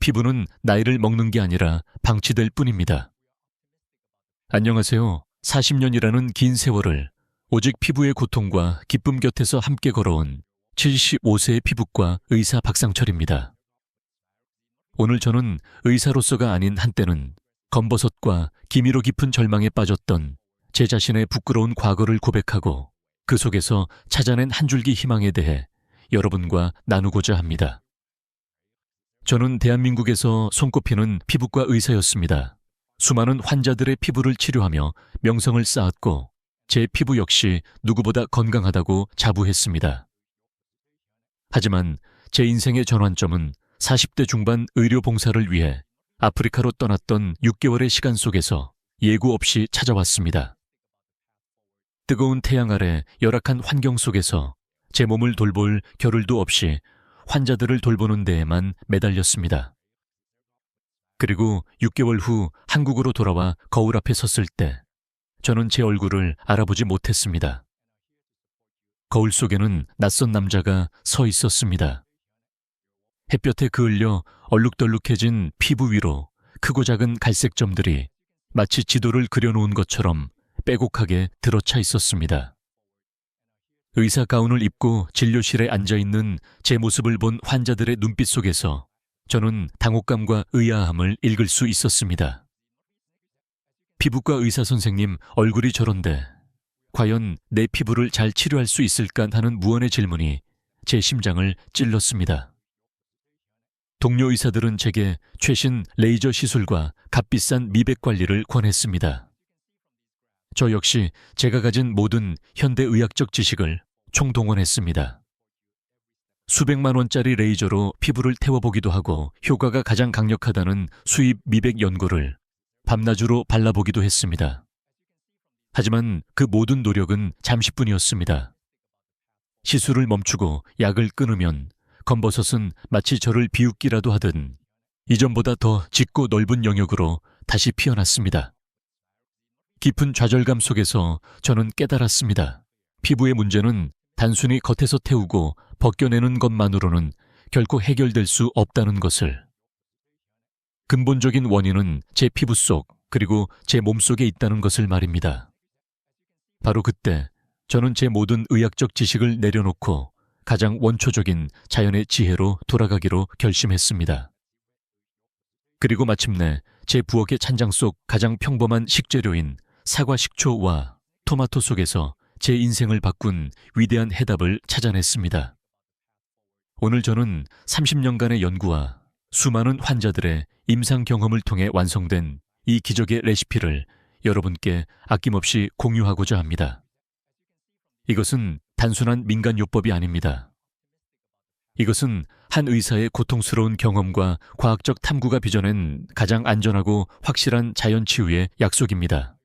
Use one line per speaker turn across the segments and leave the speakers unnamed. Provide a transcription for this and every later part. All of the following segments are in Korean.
피부는 나이를 먹는 게 아니라 방치될 뿐입니다. 안녕하세요. 40년이라는 긴 세월을 오직 피부의 고통과 기쁨 곁에서 함께 걸어온 75세의 피부과 의사 박상철입니다. 오늘 저는 의사로서가 아닌 한때는 검버섯과 기미로 깊은 절망에 빠졌던 제 자신의 부끄러운 과거를 고백하고 그 속에서 찾아낸 한 줄기 희망에 대해 여러분과 나누고자 합니다. 저는 대한민국에서 손꼽히는 피부과 의사였습니다. 수많은 환자들의 피부를 치료하며 명성을 쌓았고 제 피부 역시 누구보다 건강하다고 자부했습니다. 하지만 제 인생의 전환점은 40대 중반 의료 봉사를 위해 아프리카로 떠났던 6개월의 시간 속에서 예고 없이 찾아왔습니다. 뜨거운 태양 아래 열악한 환경 속에서 제 몸을 돌볼 겨를도 없이 환자들을 돌보는 데에만 매달렸습니다. 그리고 6개월 후 한국으로 돌아와 거울 앞에 섰을 때 저는 제 얼굴을 알아보지 못했습니다. 거울 속에는 낯선 남자가 서 있었습니다. 햇볕에 그을려 얼룩덜룩해진 피부 위로 크고 작은 갈색 점들이 마치 지도를 그려놓은 것처럼 빼곡하게 들어차 있었습니다. 의사 가운을 입고 진료실에 앉아있는 제 모습을 본 환자들의 눈빛 속에서 저는 당혹감과 의아함을 읽을 수 있었습니다. 피부과 의사 선생님, 얼굴이 저런데 과연 내 피부를 잘 치료할 수 있을까 하는 무언의 질문이 제 심장을 찔렀습니다. 동료 의사들은 제게 최신 레이저 시술과 값비싼 미백 관리를 권했습니다. 저 역시 제가 가진 모든 현대의학적 지식을 총동원했습니다. 수백만 원짜리 레이저로 피부를 태워보기도 하고 효과가 가장 강력하다는 수입 미백 연고를 밤낮으로 발라보기도 했습니다. 하지만 그 모든 노력은 잠시뿐이었습니다. 시술을 멈추고 약을 끊으면 검버섯은 마치 저를 비웃기라도 하듯 이전보다 더 짙고 넓은 영역으로 다시 피어났습니다. 깊은 좌절감 속에서 저는 깨달았습니다. 피부의 문제는 단순히 겉에서 태우고 벗겨내는 것만으로는 결코 해결될 수 없다는 것을. 근본적인 원인은 제 피부 속 그리고 제 몸속에 있다는 것을 말입니다. 바로 그때 저는 제 모든 의학적 지식을 내려놓고 가장 원초적인 자연의 지혜로 돌아가기로 결심했습니다. 그리고 마침내 제 부엌의 찬장 속 가장 평범한 식재료인 사과 식초와 토마토 속에서 제 인생을 바꾼 위대한 해답을 찾아냈습니다. 오늘 저는 30년간의 연구와 수많은 환자들의 임상 경험을 통해 완성된 이 기적의 레시피를 여러분께 아낌없이 공유하고자 합니다. 이것은 단순한 민간요법이 아닙니다. 이것은 한 의사의 고통스러운 경험과 과학적 탐구가 빚어낸 가장 안전하고 확실한 자연치유의 약속입니다.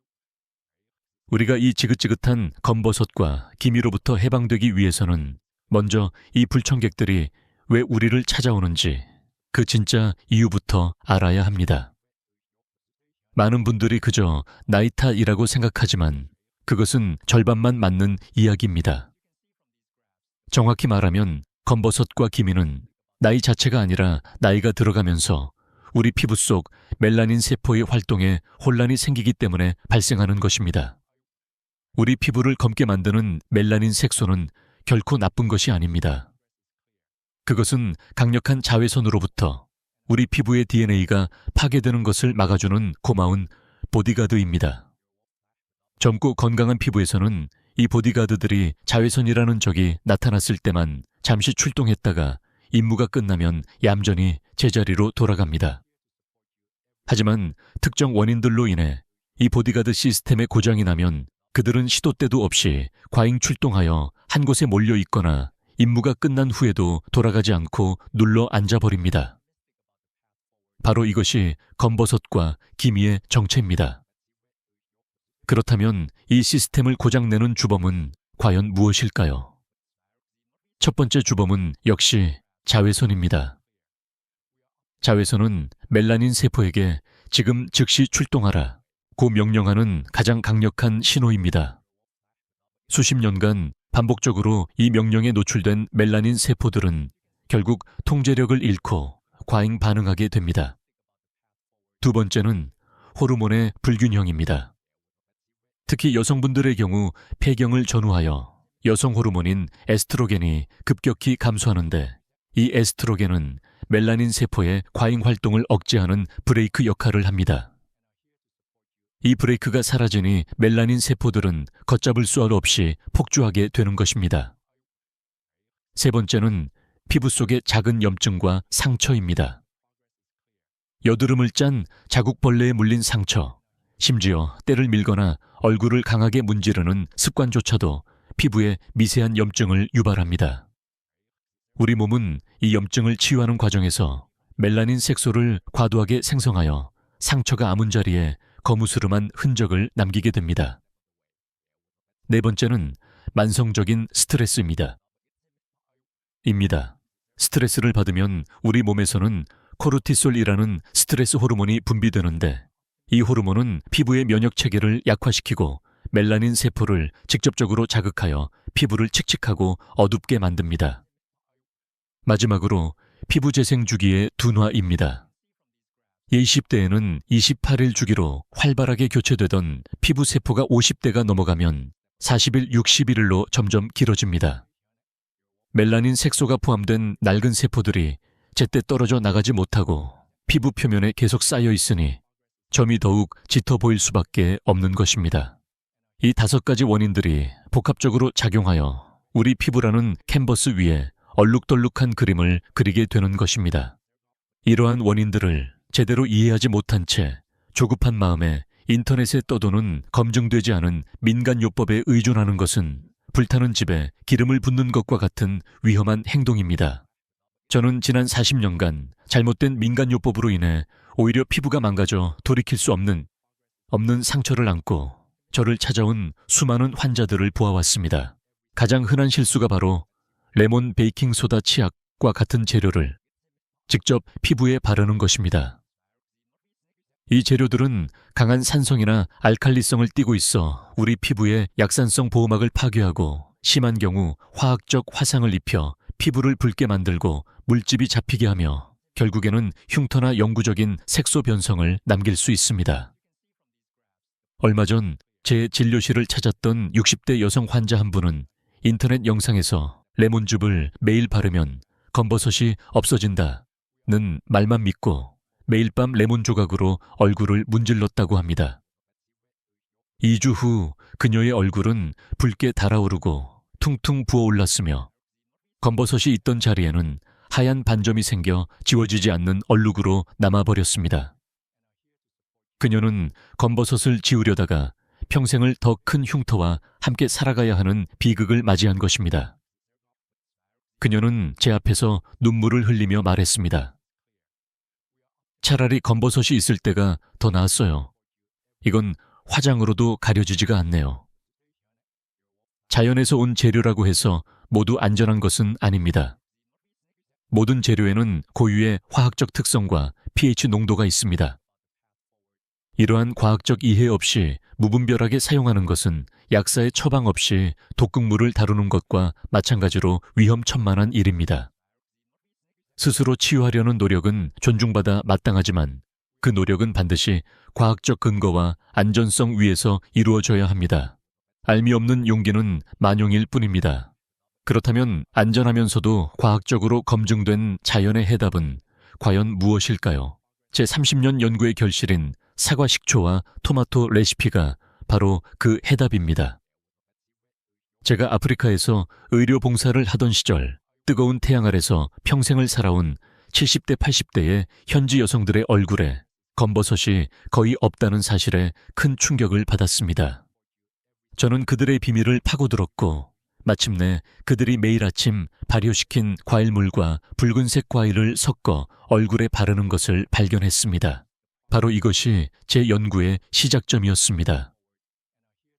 우리가 이 지긋지긋한 검버섯과 기미로부터 해방되기 위해서는 먼저 이 불청객들이 왜 우리를 찾아오는지 그 진짜 이유부터 알아야 합니다. 많은 분들이 그저 나이 탓이라고 생각하지만 그것은 절반만 맞는 이야기입니다. 정확히 말하면 검버섯과 기미는 나이 자체가 아니라 나이가 들어가면서 우리 피부 속 멜라닌 세포의 활동에 혼란이 생기기 때문에 발생하는 것입니다. 우리 피부를 검게 만드는 멜라닌 색소는 결코 나쁜 것이 아닙니다. 그것은 강력한 자외선으로부터 우리 피부의 DNA가 파괴되는 것을 막아주는 고마운 보디가드입니다. 젊고 건강한 피부에서는 이 보디가드들이 자외선이라는 적이 나타났을 때만 잠시 출동했다가 임무가 끝나면 얌전히 제자리로 돌아갑니다. 하지만 특정 원인들로 인해 이 보디가드 시스템의 고장이 나면 그들은 시도 때도 없이 과잉 출동하여 한 곳에 몰려 있거나 임무가 끝난 후에도 돌아가지 않고 눌러 앉아버립니다. 바로 이것이 검버섯과 기미의 정체입니다. 그렇다면 이 시스템을 고장내는 주범은 과연 무엇일까요? 첫 번째 주범은 역시 자외선입니다. 자외선은 멜라닌 세포에게 지금 즉시 출동하라 고 명령하는 가장 강력한 신호입니다. 수십 년간 반복적으로 이 명령에 노출된 멜라닌 세포들은 결국 통제력을 잃고 과잉 반응하게 됩니다. 두 번째는 호르몬의 불균형입니다. 특히 여성분들의 경우 폐경을 전후하여 여성 호르몬인 에스트로겐이 급격히 감소하는데, 이 에스트로겐은 멜라닌 세포의 과잉 활동을 억제하는 브레이크 역할을 합니다. 이 브레이크가 사라지니 멜라닌 세포들은 걷잡을 수 없이 폭주하게 되는 것입니다. 세 번째는 피부 속의 작은 염증과 상처입니다. 여드름을 짠 자국벌레에 물린 상처, 심지어 때를 밀거나 얼굴을 강하게 문지르는 습관조차도 피부에 미세한 염증을 유발합니다. 우리 몸은 이 염증을 치유하는 과정에서 멜라닌 색소를 과도하게 생성하여 상처가 아문 자리에 거무스름한 흔적을 남기게 됩니다. 네 번째는 만성적인 스트레스입니다. 스트레스를 받으면 우리 몸에서는 코르티솔이라는 스트레스 호르몬이 분비되는데, 이 호르몬은 피부의 면역 체계를 약화시키고 멜라닌 세포를 직접적으로 자극하여 피부를 칙칙하고 어둡게 만듭니다. 마지막으로 피부 재생 주기의 둔화입니다. 예 20대에는 28일 주기로 활발하게 교체되던 피부 세포가 50대가 넘어가면 40일, 61일로 점점 길어집니다. 멜라닌 색소가 포함된 낡은 세포들이 제때 떨어져 나가지 못하고 피부 표면에 계속 쌓여 있으니 점이 더욱 짙어 보일 수밖에 없는 것입니다. 이 5가지 원인들이 복합적으로 작용하여 우리 피부라는 캔버스 위에 얼룩덜룩한 그림을 그리게 되는 것입니다. 이러한 원인들을 제대로 이해하지 못한 채 조급한 마음에 인터넷에 떠도는 검증되지 않은 민간요법에 의존하는 것은 불타는 집에 기름을 붓는 것과 같은 위험한 행동입니다. 저는 지난 40년간 잘못된 민간요법으로 인해 오히려 피부가 망가져 돌이킬 수 없는 상처를 안고 저를 찾아온 수많은 환자들을 보아왔습니다. 가장 흔한 실수가 바로 레몬 베이킹소다 치약과 같은 재료를 직접 피부에 바르는 것입니다. 이 재료들은 강한 산성이나 알칼리성을 띠고 있어 우리 피부의 약산성 보호막을 파괴하고 심한 경우 화학적 화상을 입혀 피부를 붉게 만들고 물집이 잡히게 하며 결국에는 흉터나 영구적인 색소 변성을 남길 수 있습니다. 얼마 전 제 진료실을 찾았던 60대 여성 환자 한 분은 인터넷 영상에서 레몬즙을 매일 바르면 검버섯이 없어진다는 말만 믿고 매일 밤 레몬 조각으로 얼굴을 문질렀다고 합니다. 2주 후 그녀의 얼굴은 붉게 달아오르고 퉁퉁 부어올랐으며 검버섯이 있던 자리에는 하얀 반점이 생겨 지워지지 않는 얼룩으로 남아버렸습니다. 그녀는 검버섯을 지우려다가 평생을 더 큰 흉터와 함께 살아가야 하는 비극을 맞이한 것입니다. 그녀는 제 앞에서 눈물을 흘리며 말했습니다. 차라리 검버섯이 있을 때가 더 나았어요. 이건 화장으로도 가려지지가 않네요. 자연에서 온 재료라고 해서 모두 안전한 것은 아닙니다. 모든 재료에는 고유의 화학적 특성과 pH 농도가 있습니다. 이러한 과학적 이해 없이 무분별하게 사용하는 것은 약사의 처방 없이 독극물을 다루는 것과 마찬가지로 위험천만한 일입니다. 스스로 치유하려는 노력은 존중받아 마땅하지만 그 노력은 반드시 과학적 근거와 안전성 위에서 이루어져야 합니다. 알미 없는 용기는 만용일 뿐입니다. 그렇다면 안전하면서도 과학적으로 검증된 자연의 해답은 과연 무엇일까요? 제 30년 연구의 결실인 사과 식초와 토마토 레시피가 바로 그 해답입니다. 제가 아프리카에서 의료 봉사를 하던 시절 뜨거운 태양 아래서 평생을 살아온 70대, 80대의 현지 여성들의 얼굴에 검버섯이 거의 없다는 사실에 큰 충격을 받았습니다. 저는 그들의 비밀을 파고들었고 마침내 그들이 매일 아침 발효시킨 과일물과 붉은색 과일을 섞어 얼굴에 바르는 것을 발견했습니다. 바로 이것이 제 연구의 시작점이었습니다.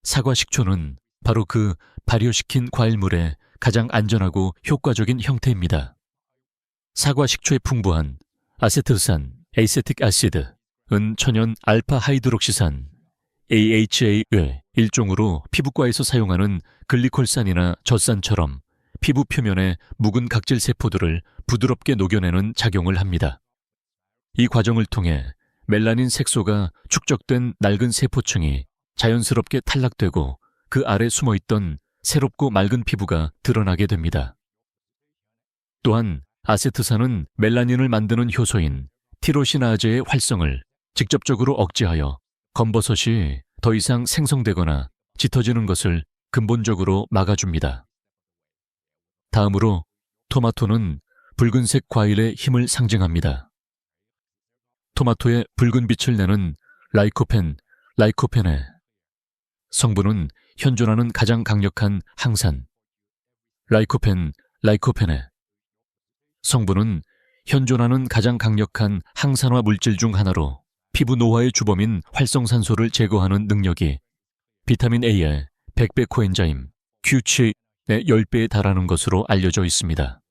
사과 식초는 바로 그 발효시킨 과일물의 가장 안전하고 효과적인 형태입니다. 사과 식초에 풍부한 아세트산, 에이세틱 아시드은 천연 알파 하이드록시산, AHA 외 일종으로 피부과에서 사용하는 글리콜산이나 젖산처럼 피부 표면의 묵은 각질 세포들을 부드럽게 녹여내는 작용을 합니다. 이 과정을 통해 멜라닌 색소가 축적된 낡은 세포층이 자연스럽게 탈락되고 그 아래 숨어있던 새롭고 맑은 피부가 드러나게 됩니다. 또한 아세트산은 멜라닌을 만드는 효소인 티로시나아제의 활성을 직접적으로 억제하여 검버섯이 더 이상 생성되거나 짙어지는 것을 근본적으로 막아줍니다. 다음으로 토마토는 붉은색 과일의 힘을 상징합니다. 토마토의 붉은 빛을 내는 라이코펜의 성분은 현존하는 가장 강력한 항산, 라이코펜의 성분은 현존하는 가장 강력한 항산화 물질 중 하나로 피부 노화의 주범인 활성산소를 제거하는 능력이 비타민 A의 100배 코엔자임 Q7의 10배에 달하는 것으로 알려져 있습니다.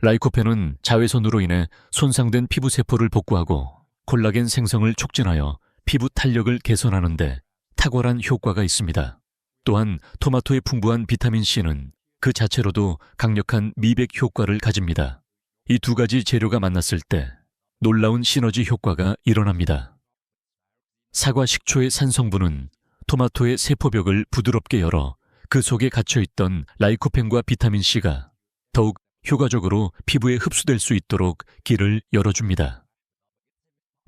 라이코펜은 자외선으로 인해 손상된 피부 세포를 복구하고 콜라겐 생성을 촉진하여 피부 탄력을 개선하는 데 탁월한 효과가 있습니다. 또한 토마토의 풍부한 비타민C는 그 자체로도 강력한 미백 효과를 가집니다. 이 두 가지 재료가 만났을 때 놀라운 시너지 효과가 일어납니다. 사과 식초의 산성분은 토마토의 세포벽을 부드럽게 열어 그 속에 갇혀있던 라이코펜과 비타민C가 더욱 효과적으로 피부에 흡수될 수 있도록 길을 열어줍니다.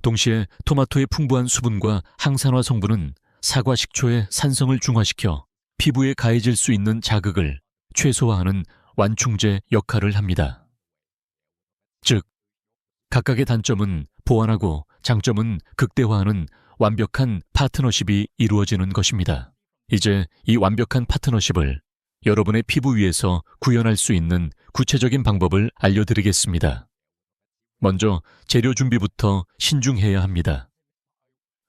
동시에 토마토의 풍부한 수분과 항산화 성분은 사과 식초의 산성을 중화시켜 피부에 가해질 수 있는 자극을 최소화하는 완충제 역할을 합니다. 즉, 각각의 단점은 보완하고 장점은 극대화하는 완벽한 파트너십이 이루어지는 것입니다. 이제 이 완벽한 파트너십을 여러분의 피부 위에서 구현할 수 있는 구체적인 방법을 알려드리겠습니다. 먼저 재료 준비부터 신중해야 합니다.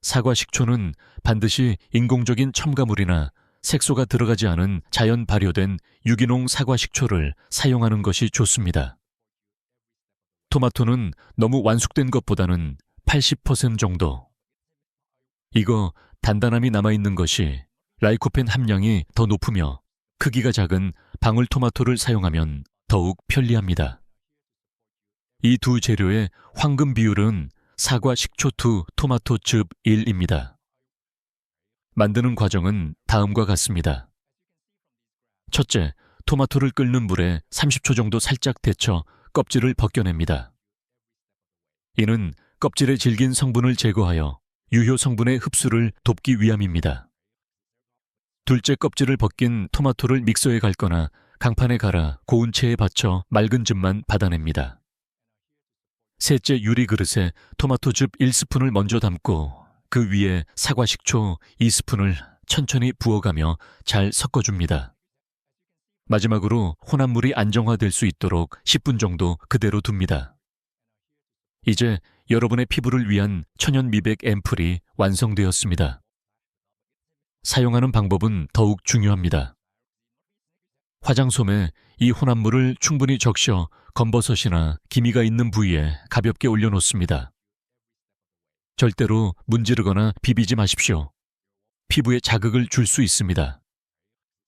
사과 식초는 반드시 인공적인 첨가물이나 색소가 들어가지 않은 자연 발효된 유기농 사과 식초를 사용하는 것이 좋습니다. 토마토는 너무 완숙된 것보다는 80% 정도. 이거 단단함이 남아있는 것이 라이코펜 함량이 더 높으며 크기가 작은 방울토마토를 사용하면 더욱 편리합니다. 이 두 재료의 황금 비율은 사과 식초 2, 토마토 즙 1입니다. 만드는 과정은 다음과 같습니다. 첫째, 토마토를 끓는 물에 30초 정도 살짝 데쳐 껍질을 벗겨냅니다. 이는 껍질의 질긴 성분을 제거하여 유효 성분의 흡수를 돕기 위함입니다. 둘째, 껍질을 벗긴 토마토를 믹서에 갈거나 강판에 갈아 고운 체에 받쳐 맑은 즙만 받아냅니다. 셋째, 유리 그릇에 토마토 즙 1스푼을 먼저 담고 그 위에 사과 식초 2스푼을 천천히 부어가며 잘 섞어줍니다. 마지막으로 혼합물이 안정화될 수 있도록 10분 정도 그대로 둡니다. 이제 여러분의 피부를 위한 천연 미백 앰플이 완성되었습니다. 사용하는 방법은 더욱 중요합니다. 화장솜에 이 혼합물을 충분히 적셔 검버섯이나 기미가 있는 부위에 가볍게 올려놓습니다. 절대로 문지르거나 비비지 마십시오. 피부에 자극을 줄 수 있습니다.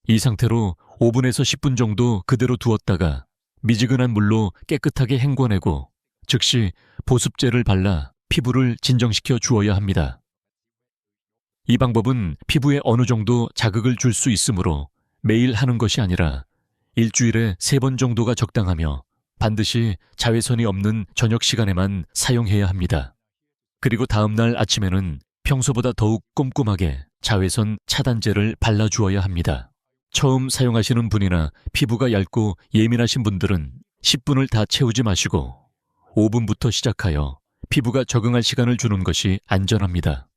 이 상태로 5분에서 10분 정도 그대로 두었다가 미지근한 물로 깨끗하게 헹궈내고 즉시 보습제를 발라 피부를 진정시켜 주어야 합니다. 이 방법은 피부에 어느 정도 자극을 줄 수 있으므로 매일 하는 것이 아니라 일주일에 3번 정도가 적당하며 반드시 자외선이 없는 저녁 시간에만 사용해야 합니다. 그리고 다음날 아침에는 평소보다 더욱 꼼꼼하게 자외선 차단제를 발라주어야 합니다. 처음 사용하시는 분이나 피부가 얇고 예민하신 분들은 10분을 다 채우지 마시고 5분부터 시작하여 피부가 적응할 시간을 주는 것이 안전합니다.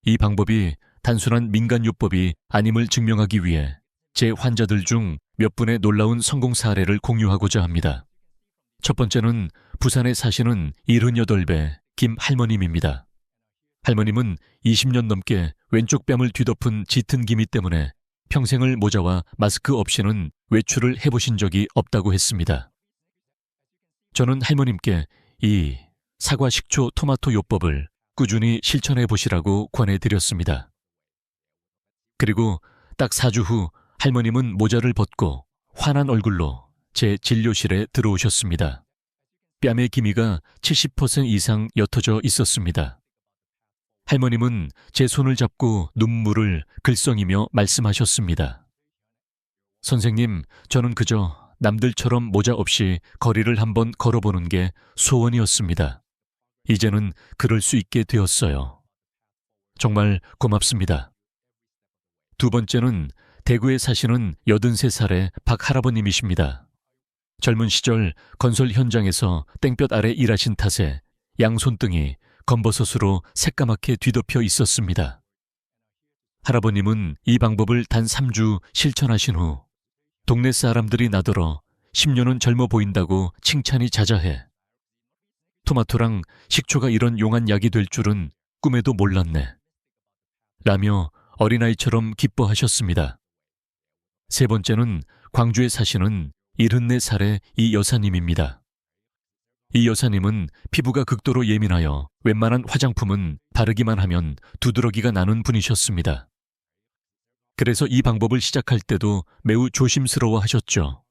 이 방법이 단순한 민간요법이 아님을 증명하기 위해 제 환자들 중 몇 분의 놀라운 성공 사례를 공유하고자 합니다. 첫 번째는 부산에 사시는 78배 김 할머님입니다. 할머님은 20년 넘게 왼쪽 뺨을 뒤덮은 짙은 기미 때문에 평생을 모자와 마스크 없이는 외출을 해보신 적이 없다고 했습니다. 저는 할머님께 이 사과 식초 토마토 요법을 꾸준히 실천해 보시라고 권해드렸습니다. 그리고 딱 4주 후 할머님은 모자를 벗고 환한 얼굴로 제 진료실에 들어오셨습니다. 뺨의 기미가 70% 이상 옅어져 있었습니다. 할머님은 제 손을 잡고 눈물을 글썽이며 말씀하셨습니다. 선생님, 저는 그저 남들처럼 모자 없이 거리를 한번 걸어보는 게 소원이었습니다. 이제는 그럴 수 있게 되었어요. 정말 고맙습니다. 두 번째는 대구에 사시는 83살의 박 할아버님이십니다. 젊은 시절 건설 현장에서 땡볕 아래 일하신 탓에 양손등이 검버섯으로 새까맣게 뒤덮여 있었습니다. 할아버님은 이 방법을 단 3주 실천하신 후 동네 사람들이 나더러 10년은 젊어 보인다고 칭찬이 자자해. 토마토랑 식초가 이런 용한 약이 될 줄은 꿈에도 몰랐네. 라며 어린아이처럼 기뻐하셨습니다. 세 번째는 광주에 사시는 74살의 이 여사님입니다. 이 여사님은 피부가 극도로 예민하여 웬만한 화장품은 바르기만 하면 두드러기가 나는 분이셨습니다. 그래서 이 방법을 시작할 때도 매우 조심스러워 하셨죠.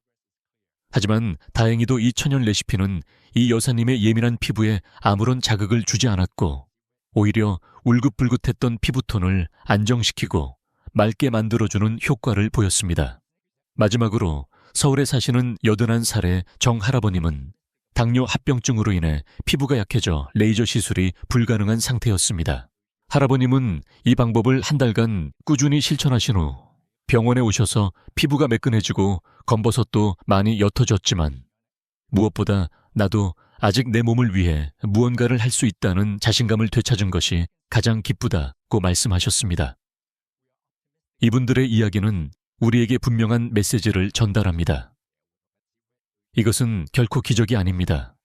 하지만 다행히도 이 천연 레시피는 이 여사님의 예민한 피부에 아무런 자극을 주지 않았고 오히려 울긋불긋했던 피부톤을 안정시키고 맑게 만들어주는 효과를 보였습니다. 마지막으로 서울에 사시는 81살의 정 할아버님은 당뇨 합병증으로 인해 피부가 약해져 레이저 시술이 불가능한 상태였습니다. 할아버님은 이 방법을 한 달간 꾸준히 실천하신 후 병원에 오셔서 피부가 매끈해지고 검버섯도 많이 옅어졌지만 무엇보다 나도 아직 내 몸을 위해 무언가를 할 수 있다는 자신감을 되찾은 것이 가장 기쁘다고 말씀하셨습니다. 이분들의 이야기는 우리에게 분명한 메시지를 전달합니다. 이것은 결코 기적이 아닙니다.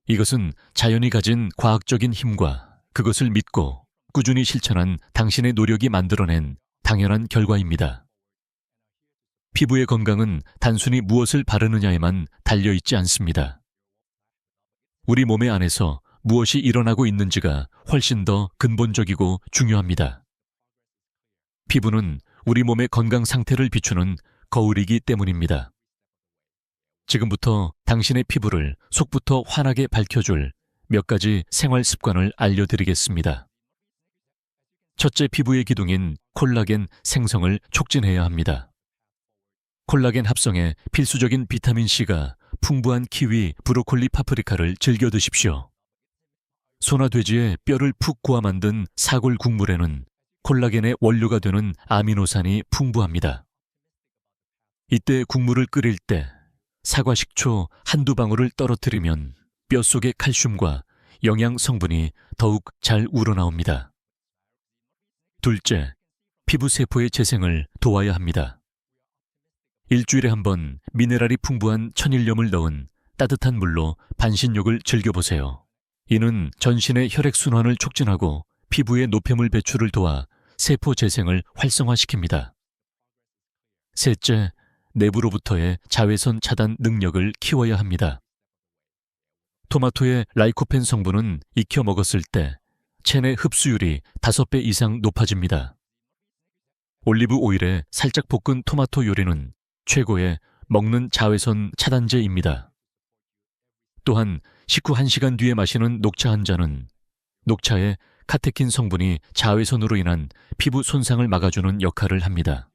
이것은 자연이 가진 과학적인 힘과 그것을 믿고 꾸준히 실천한 당신의 노력이 만들어낸 당연한 결과입니다. 피부의 건강은 단순히 무엇을 바르느냐에만 달려있지 않습니다. 우리 몸의 안에서 무엇이 일어나고 있는지가 훨씬 더 근본적이고 중요합니다. 피부는 우리 몸의 건강 상태를 비추는 거울이기 때문입니다. 지금부터 당신의 피부를 속부터 환하게 밝혀줄 몇 가지 생활 습관을 알려드리겠습니다. 첫째, 피부의 기둥인 콜라겐 생성을 촉진해야 합니다. 콜라겐 합성에 필수적인 비타민C가 풍부한 키위, 브로콜리, 파프리카를 즐겨 드십시오. 소나 돼지의 뼈를 푹 구워 만든 사골 국물에는 콜라겐의 원료가 되는 아미노산이 풍부합니다. 이때 국물을 끓일 때 사과 식초 한두 방울을 떨어뜨리면 뼛속의 칼슘과 영양 성분이 더욱 잘 우러나옵니다. 둘째, 피부 세포의 재생을 도와야 합니다. 일주일에 한 번 미네랄이 풍부한 천일염을 넣은 따뜻한 물로 반신욕을 즐겨보세요. 이는 전신의 혈액순환을 촉진하고 피부의 노폐물 배출을 도와 세포 재생을 활성화시킵니다. 셋째, 내부로부터의 자외선 차단 능력을 키워야 합니다. 토마토의 라이코펜 성분은 익혀 먹었을 때 체내 흡수율이 5배 이상 높아집니다. 올리브 오일에 살짝 볶은 토마토 요리는 최고의 먹는 자외선 차단제입니다. 또한 식후 1시간 뒤에 마시는 녹차 한 잔은 녹차의 카테킨 성분이 자외선으로 인한 피부 손상을 막아주는 역할을 합니다.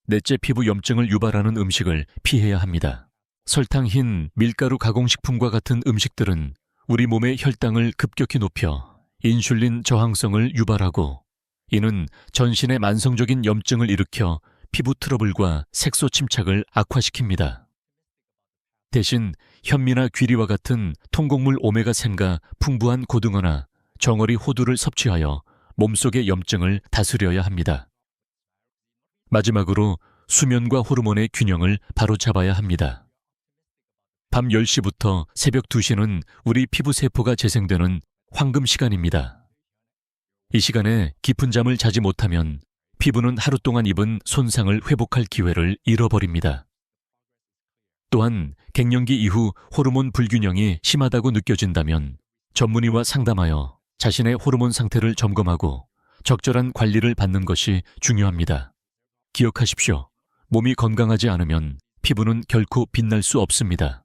넷째, 피부 염증을 유발하는 음식을 피해야 합니다. 설탕, 밀가루 가공식품과 같은 음식들은 우리 몸의 혈당을 급격히 높여 인슐린 저항성을 유발하고 이는 전신의 만성적인 염증을 일으켜 피부 트러블과 색소 침착을 악화시킵니다. 대신 현미나 귀리와 같은 통곡물 오메가3가 풍부한 고등어나 정어리 호두를 섭취하여 몸속의 염증을 다스려야 합니다. 마지막으로 수면과 호르몬의 균형을 바로잡아야 합니다. 밤 10시부터 새벽 2시는 우리 피부 세포가 재생되는 황금 시간입니다. 이 시간에 깊은 잠을 자지 못하면 피부는 하루 동안 입은 손상을 회복할 기회를 잃어버립니다. 또한 갱년기 이후 호르몬 불균형이 심하다고 느껴진다면 전문의와 상담하여 자신의 호르몬 상태를 점검하고 적절한 관리를 받는 것이 중요합니다. 기억하십시오. 몸이 건강하지 않으면 피부는 결코 빛날 수 없습니다.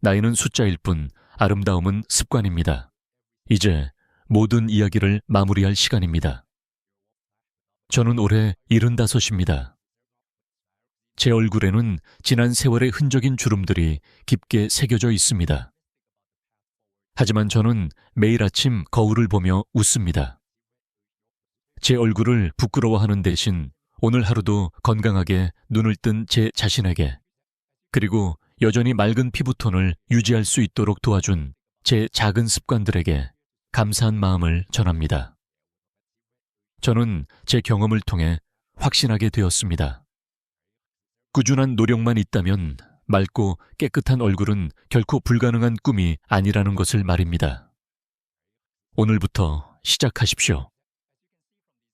나이는 숫자일 뿐 아름다움은 습관입니다. 이제 모든 이야기를 마무리할 시간입니다. 저는 올해 75입니다. 제 얼굴에는 지난 세월의 흔적인 주름들이 깊게 새겨져 있습니다. 하지만 저는 매일 아침 거울을 보며 웃습니다. 제 얼굴을 부끄러워하는 대신 오늘 하루도 건강하게 눈을 뜬 제 자신에게, 그리고 여전히 맑은 피부톤을 유지할 수 있도록 도와준 제 작은 습관들에게 감사한 마음을 전합니다. 저는 제 경험을 통해 확신하게 되었습니다. 꾸준한 노력만 있다면 맑고 깨끗한 얼굴은 결코 불가능한 꿈이 아니라는 것을 말입니다. 오늘부터 시작하십시오.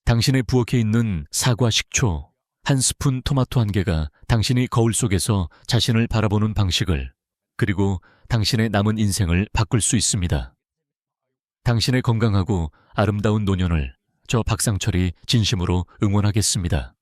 당신의 부엌에 있는 사과 식초, 한 스푼 토마토 한 개가 당신이 거울 속에서 자신을 바라보는 방식을, 그리고 당신의 남은 인생을 바꿀 수 있습니다. 당신의 건강하고 아름다운 노년을 저 박상철이 진심으로 응원하겠습니다.